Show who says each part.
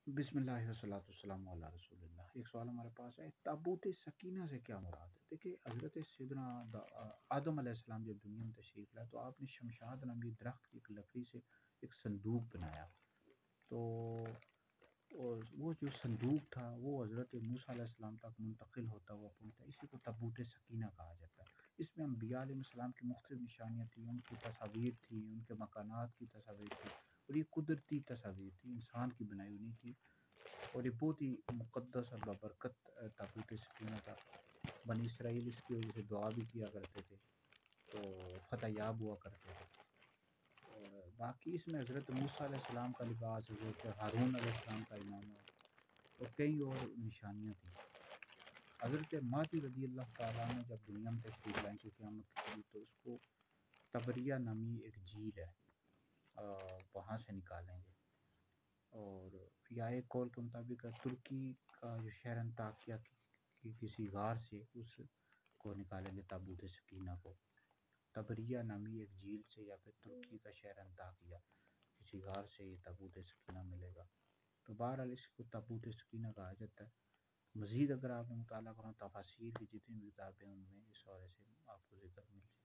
Speaker 1: بسم اللہ والصلاۃ والسلام علی رسول اللہ۔ ایک سوال ہمارے پاس ہے، تابوت سکینہ سے کیا مراد ہے؟ دیکھیے، حضرت سیدنا آدم علیہ السلام جب دنیا میں تشریف لائے تو آپ نے شمشاد نامی درخت کی ایک لکڑی سے ایک صندوق بنایا۔ تو وہ جو صندوق تھا وہ حضرت موسیٰ علیہ السلام تک منتقل ہوتا ہوا پہنچا، اسی کو تابوت سکینہ کہا جاتا ہے۔ اس میں انبیاء علیہ السلام کی مختلف نشانیاں تھیں، ان کی تصاویر تھیں، ان کے مکانات کی تصاویر تھیں، اور یہ قدرتی تصاویر تھی، انسان کی بنائی ہوئی نہیں تھی۔ اور یہ بہت ہی مقدس اور بابرکت تابوت سکینہ تھا۔ بنی اسرائیل اس کی وجہ سے دعا بھی کیا کرتے تھے، تو فتح یاب ہوا کرتے تھے۔ اور باقی اس میں حضرت موسیٰ علیہ السلام کا لباس، حضرت ہارون علیہ السلام کا امامہ اور کئی اور نشانیاں تھیں۔ حضرت مہدی رضی اللہ تعالیٰ نے جب دنیا میں تشریف لائیں کہ قیامت کے قریب، تو اس کو تبریہ نامی ایک جھیل ہے، وہاں سے نکالیں گے۔ اور یا ایک قول کے مطابق ترکی کا جو شہر انطاکیہ کی کسی غار سے اس کو نکالیں گے تابوت سکینہ کو، تبریہ نامی ایک جھیل سے، یا پھر ترکی کا شہر انطاکیہ کسی غار سے یہ تابوت سکینہ ملے گا۔ تو بہرحال اس کو تابوت سکینہ کہا جاتا ہے۔ مزید اگر آپ نے مطالعہ کرنا، تفاسیر کی جتنی بھی کتابیں ان میں اس حوالے سے آپ کو ذکر مل جائے۔